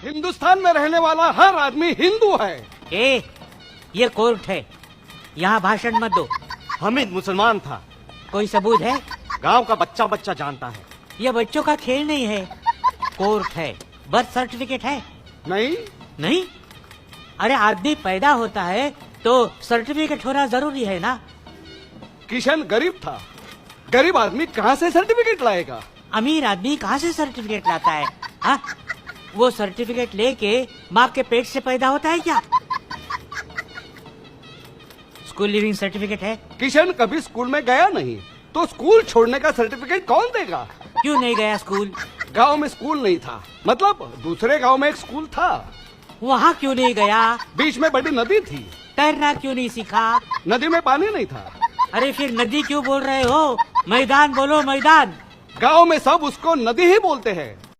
हिंदुस्तान में रहने वाला हर आदमी हिंदू है। ए, ये कोर्ट है, यहाँ भाषण मत दो। हामिद मुसलमान था। कोई सबूत है? गांव का बच्चा बच्चा जानता है। ये बच्चों का खेल नहीं है, कोर्ट है। बर्थ सर्टिफिकेट है? नहीं। नहीं? अरे आदमी पैदा होता है तो सर्टिफिकेट होना जरूरी है ना। किशन गरीब था, गरीब आदमी कहाँ से सर्टिफिकेट लाएगा? अमीर आदमी कहाँ से सर्टिफिकेट लाता है? हाँ? वो सर्टिफिकेट लेके माँ के पेट से पैदा होता है क्या? स्कूल लिविंग सर्टिफिकेट है? किशन कभी स्कूल में गया नहीं, तो स्कूल छोड़ने का सर्टिफिकेट कौन देगा? क्यों नहीं गया स्कूल? गांव में स्कूल नहीं था, मतलब दूसरे गांव में एक स्कूल था। वहाँ क्यों नहीं गया? बीच में बड़ी नदी थी। तैरना क्यों नहीं सीखा? नदी में पानी नहीं था। अरे फिर नदी क्यों बोल रहे हो? मैदान बोलो, मैदान। गांव में सब उसको नदी ही बोलते हैं।